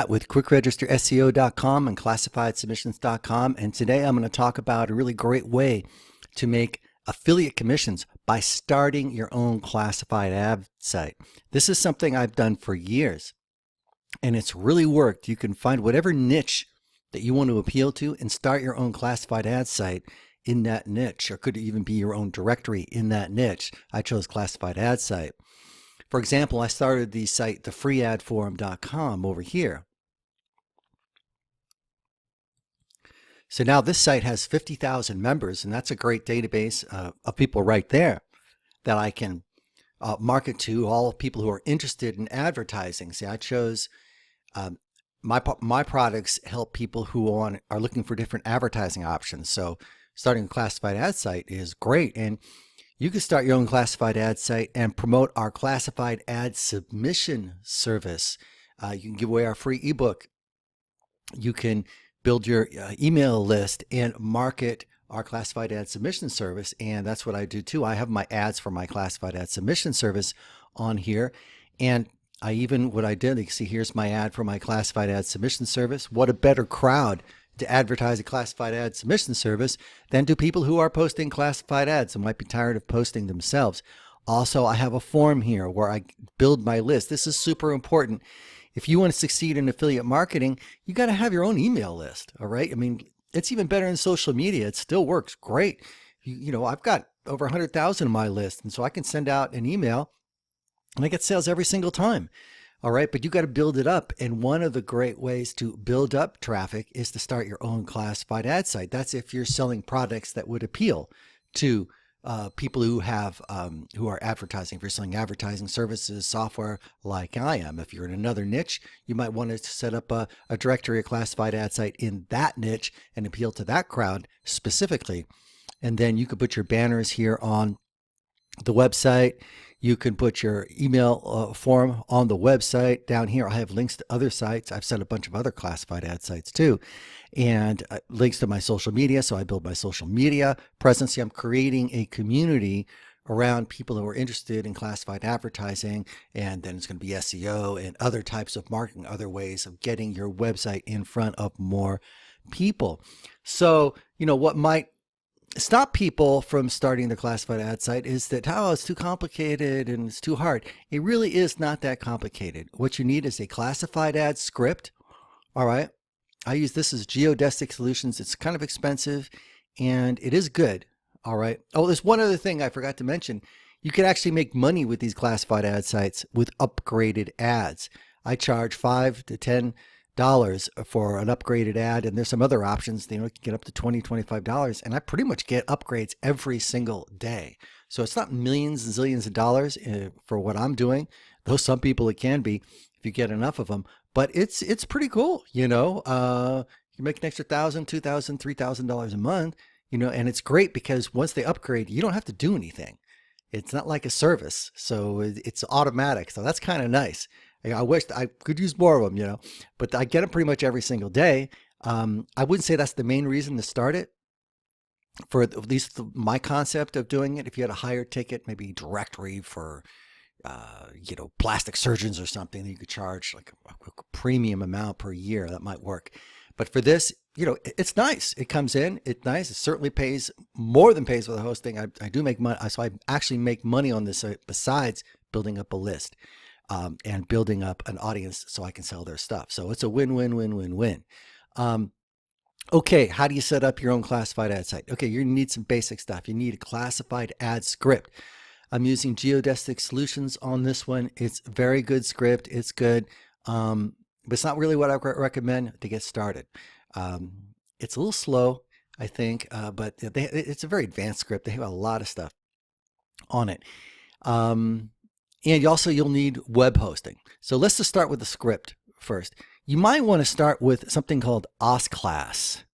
With quickregisterseo.com and classifiedsubmissions.com, and today I'm going to talk about a really great way to make affiliate commissions by starting your own classified ad site. This is something I've done for years and it's really worked. You can find whatever niche that you want to appeal to and start your own classified ad site in that niche, or could even be your own directory in that niche. I chose classified ad site. For example, I started the site thefreeadforum.com over here. So now this site has 50,000 members, and that's a great database of people right there that I can market to all people who are interested in advertising. See, I chose my products help people who are looking for different advertising options. So starting a classified ad site is great, and you can start your own classified ad site and promote our classified ad submission service. You can give away our free ebook. You can build your email list and market our classified ad submission service. And that's what I do too. I have my ads for my classified ad submission service on here. And what I did, you can see here's my ad for my classified ad submission service. What a better crowd to advertise a classified ad submission service than do people who are posting classified ads and might be tired of posting themselves. Also, I have a form here where I build my list. This is super important. If you want to succeed in affiliate marketing, you got to have your own email list. All right. I mean, it's even better in social media. It still works great. I've got over 100,000 on my list. And so I can send out an email and I get sales every single time. All right. But you got to build it up. And one of the great ways to build up traffic is to start your own classified ad site. That's if you're selling products that would appeal to people who are advertising. If you're selling advertising services, software like I am. If you're in another niche, you might want to set up a directory, a classified ad site in that niche and appeal to that crowd specifically. And then you could put your banners here on the website. You can put your email form on the website. Down here, I have links to other sites. I've set a bunch of other classified ad sites too, and links to my social media. So I build my social media presence. I'm creating a community around people who are interested in classified advertising, and then it's going to be SEO and other types of marketing, other ways of getting your website in front of more people. So, what might stop people from starting the classified ad site is that, it's too complicated and it's too hard. It really is not that complicated. What you need is a classified ad script. All right. I use this as Geodesic Solutions. It's kind of expensive and it is good. All right. Oh, there's one other thing I forgot to mention. You can actually make money with these classified ad sites with upgraded ads. I charge $5 to $10 for an upgraded ad, and there's some other options. You can get up to $20, $25, and I pretty much get upgrades every single day. So it's not millions and zillions of dollars for what I'm doing, though some people it can be if you get enough of them. But it's pretty cool. You make an extra $1,000, $2,000, $3,000 a month. And it's great because once they upgrade, you don't have to do anything. It's not like a service, so it's automatic. So that's kind of nice. I wish I could use more of them, but I get them pretty much every single day. I wouldn't say that's the main reason to start it. For at least my concept of doing it, if you had a higher ticket, maybe directory for, plastic surgeons or something, that you could charge like a premium amount per year, that might work. But for this, it's nice. It comes in, it's nice. It certainly more than pays for the hosting. I do make money. So I actually make money on this besides building up a list. And building up an audience so I can sell their stuff. So it's a win-win-win-win-win. Okay, how do you set up your own classified ad site? Okay, you need some basic stuff. You need a classified ad script. I'm using Geodesic Solutions on this one. It's a very good script. It's good, but it's not really what I recommend to get started. It's a little slow, I think, but it's a very advanced script. They have a lot of stuff on it. And you'll need web hosting. So let's just start with the script first. You might want to start with something called Osclass.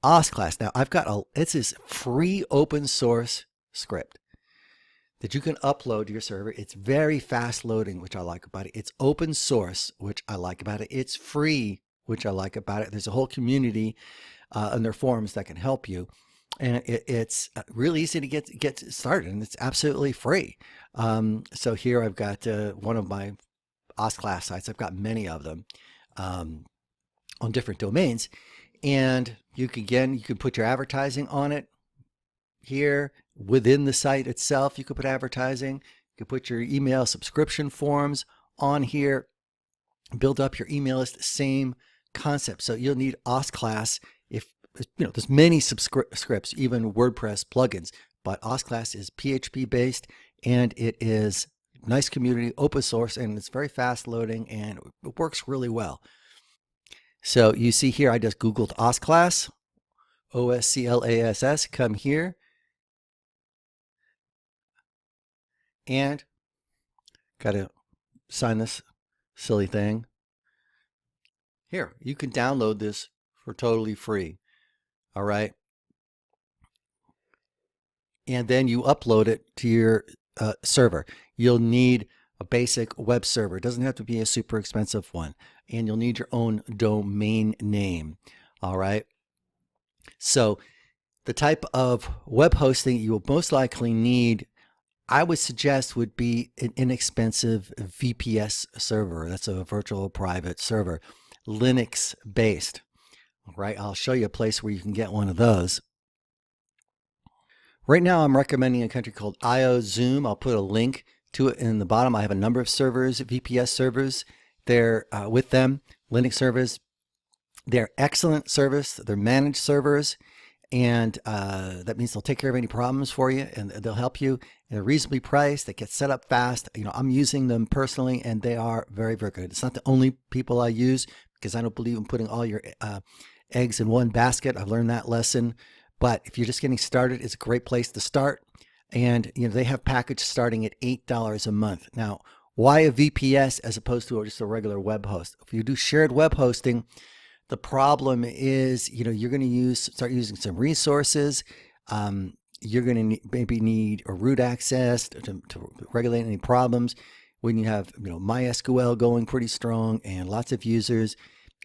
Osclass. Now it's this free open source script that you can upload to your server. It's very fast loading, which I like about it. It's open source, which I like about it. It's free, which I like about it. There's a whole community and their forums that can help you. And it's really easy to get started, and it's absolutely free. So here I've got one of my Osclass sites. I've got many of them. um, on different domains. And you can put your advertising on it here within the site itself. You could put advertising. You could put your email subscription forms on here. Build up your email list. Same concept. So you'll need Osclass if there's many scripts, even WordPress plugins, but Osclass is PHP based and it is nice community, open source, and it's very fast loading and it works really well. So you see here, I just Googled Osclass, Osclass, come here, and got to sign this silly thing. Here, you can download this for totally free. All right. And then you upload it to your server. You'll need a basic web server. It doesn't have to be a super expensive one. And you'll need your own domain name. All right. So the type of web hosting you will most likely need, I would suggest, would be an inexpensive VPS server. That's a virtual private server, Linux based. All right. I'll show you a place where you can get one of those. Right now, I'm recommending a country called Iozoom. I'll put a link to it in the bottom. I have a number of servers, VPS servers. They're with them, Linux servers. They're excellent service. They're managed servers, and that means they'll take care of any problems for you, and they'll help you. And they're reasonably priced. They get set up fast. I'm using them personally, and they are very, very good. It's not the only people I use because I don't believe in putting all your eggs in one basket. I've learned that lesson. But if you're just getting started, it's a great place to start. And they have packages starting at $8 a month. Now, why a VPS as opposed to just a regular web host? If you do shared web hosting, the problem is, you're going to start using some resources. You're going to maybe need a root access to regulate any problems. When you have, MySQL going pretty strong and lots of users,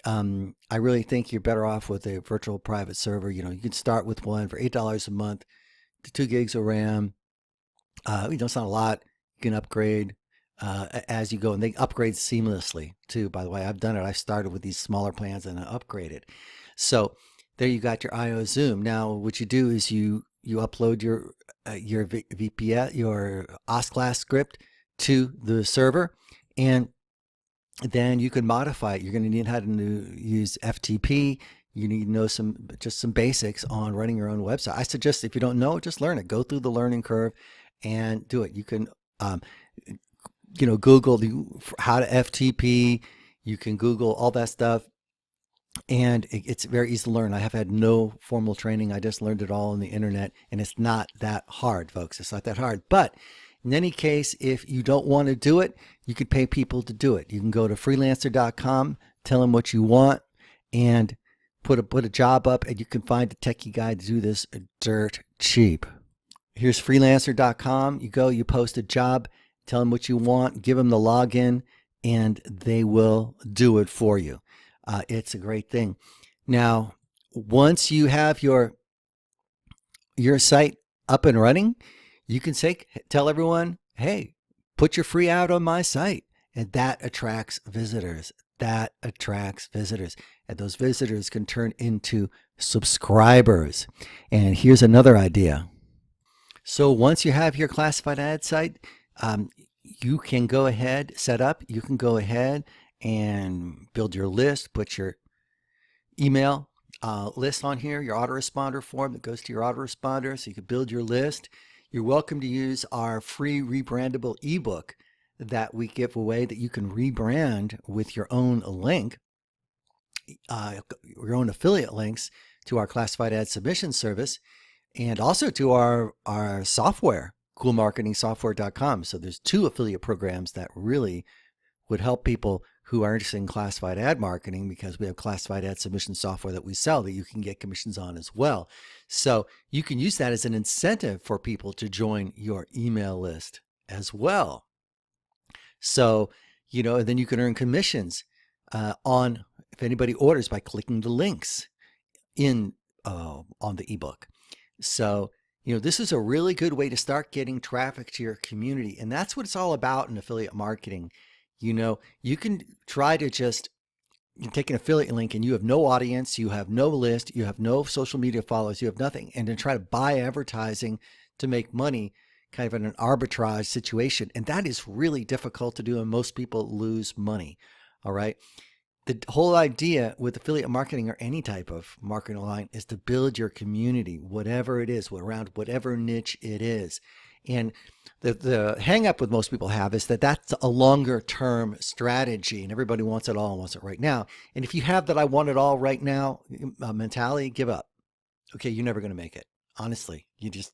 I really think you're better off with a virtual private server. You can start with one for $8 a month to 2 gigs of RAM. It's not a lot. You can upgrade as you go, and they upgrade seamlessly too. By the way, I've done it. I started with these smaller plans and I upgraded. So there you got your Iozoom. Now, what you do is you upload your VPS, your Osclass script to the server, and then you can modify it. You're going to need how to use FTP. You need to know some basics on running your own website. I suggest if you don't know, just learn it. Go through the learning curve and do it. You can, Google how to FTP. You can Google all that stuff, and it's very easy to learn. I have had no formal training. I just learned it all on the internet, and it's not that hard, folks. It's not that hard. But in any case, if you don't want to do it, you could pay people to do it. You can go to freelancer.com, tell them what you want, and put a job up, and you can find a techie guy to do this dirt cheap. Here's freelancer.com. You go, you post a job, tell them what you want, give them the login, and they will do it for you. It's a great thing. Now, once you have your site up and running, you can tell everyone, hey, put your free ad on my site. And that attracts visitors. And those visitors can turn into subscribers. And here's another idea. So once you have your classified ad site, you can go ahead, you can go ahead and build your list, put your email list on here, your autoresponder form that goes to your autoresponder, so you can build your list. You're welcome to use our free re-brandable ebook that we give away that you can rebrand with your own link, your own affiliate links to our classified ad submission service, and also to our software, coolmarketingsoftware.com. So there's 2 affiliate programs that really would help people who are interested in classified ad marketing, because we have classified ad submission software that we sell that you can get commissions on as well. So you can use that as an incentive for people to join your email list as well. So, and then you can earn commissions on if anybody orders by clicking the links in on the ebook. So, this is a really good way to start getting traffic to your community. And that's what it's all about in affiliate marketing. You can try to just, you take an affiliate link and you have no audience, you have no list, you have no social media followers, you have nothing, and then try to buy advertising to make money, kind of in an arbitrage situation. And that is really difficult to do, and most people lose money. All right. The whole idea with affiliate marketing or any type of marketing online is to build your community, whatever it is, around whatever niche it is. And the hang up with most people have is that that's a longer term strategy, and everybody wants it all and wants it right now. And if you have that I want it all right now mentality, give up. Okay, you're never going to make it. Honestly, you're just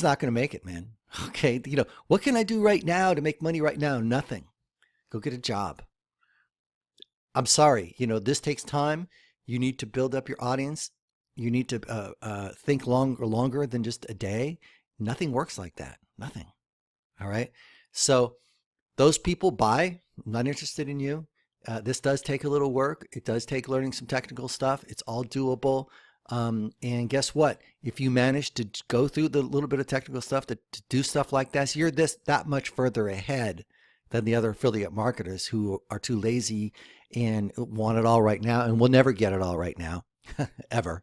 not going to make it, man. Okay, what can I do right now to make money right now? Nothing. Go get a job. I'm sorry, this takes time. You need to build up your audience. You need to think longer than just a day. Nothing works like that. Nothing. All right. So those people buy. I'm not interested in you. This does take a little work. It does take learning some technical stuff. It's all doable. And guess what? If you manage to go through the little bit of technical stuff to do stuff like this, you're that much further ahead than the other affiliate marketers who are too lazy and want it all right now and will never get it all right now, ever.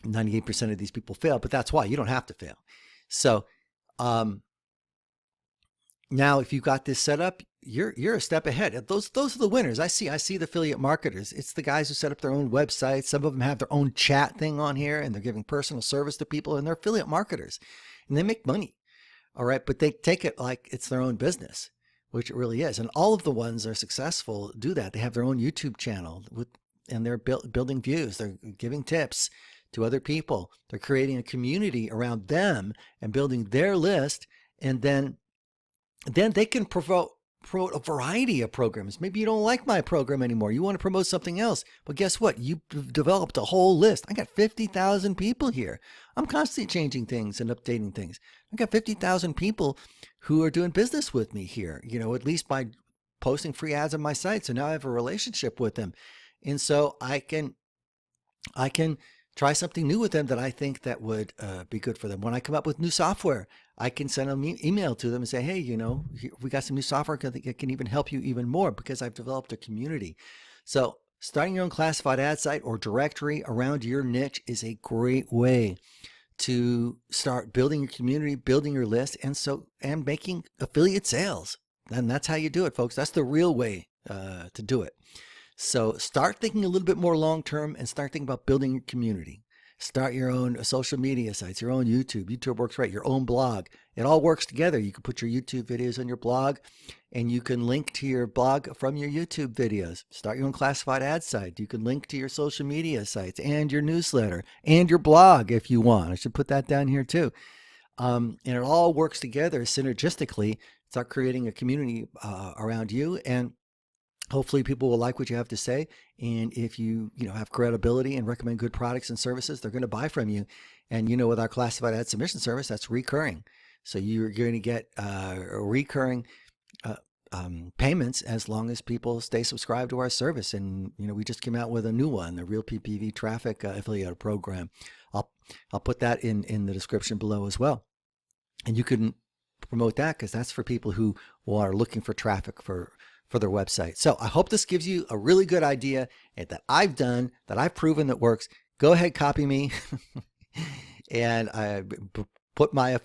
98% of these people fail, but that's why you don't have to fail. So now if you got this set up, you're a step ahead. Those are the winners. I see the affiliate marketers. It's the guys who set up their own websites. Some of them have their own chat thing on here, and they're giving personal service to people, and they're affiliate marketers, and they make money. All right, but they take it like it's their own business, which it really is. And all of the ones that are successful do that. They have their own YouTube channel and they're building views. They're giving tips to other people. They're creating a community around them and building their list. And then they can promote a variety of programs. Maybe you don't like my program anymore. You want to promote something else. But guess what? You've developed a whole list. I got 50,000 people here. I'm constantly changing things and updating things. I got 50,000 people who are doing business with me here, at least by posting free ads on my site. So now I have a relationship with them. And so I can try something new with them that I think that would be good for them. When I come up with new software, I can send an email to them and say, hey, we got some new software that can even help you even more because I've developed a community. So starting your own classified ad site or directory around your niche is a great way to start building your community, building your list, and making affiliate sales. And that's how you do it, folks. That's the real way to do it. So start thinking a little bit more long-term and start thinking about building your community. Start your own social media sites, your own YouTube. YouTube works right. Your own blog. It all works together. You can put your YouTube videos on your blog, and you can link to your blog from your YouTube videos. Start your own classified ad site. You can link to your social media sites and your newsletter and your blog if you want. I should put that down here too. And it all works together synergistically. Start creating a community around you, and hopefully people will like what you have to say. And if you have credibility and recommend good products and services, they're going to buy from you. And with our classified ad submission service, that's recurring. So you're going to get recurring payments as long as people stay subscribed to our service. And we just came out with a new one, the Real PPV Traffic Affiliate Program. I'll put that in the description below as well. And you can promote that because that's for people who are looking for traffic for their website. So I hope this gives you a really good idea that I've done, that I've proven that works. Go ahead, copy me. And I put my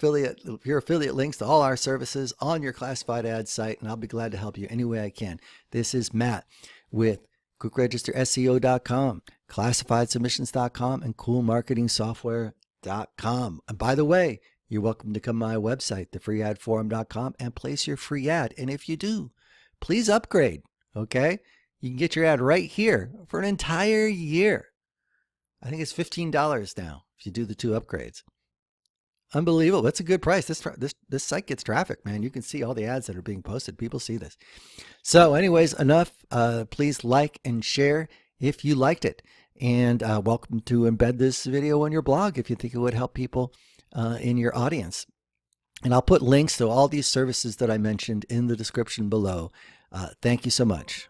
your affiliate links to all our services on your classified ad site, and I'll be glad to help you any way I can. This is Matt with QuickRegisterSEO.com, ClassifiedSubmissions.com, and CoolMarketingSoftware.com. And by the way, you're welcome to come to my website, thefreeadforum.com, and place your free ad. And if you do, please upgrade, okay? You can get your ad right here for an entire year. I think it's $15 now if you do the 2 upgrades. Unbelievable. That's a good price. This site gets traffic, man. You can see all the ads that are being posted. People see this. So anyways, enough. Please like and share if you liked it. And welcome to embed this video on your blog if you think it would help people in your audience. And I'll put links to all these services that I mentioned in the description below. Thank you so much.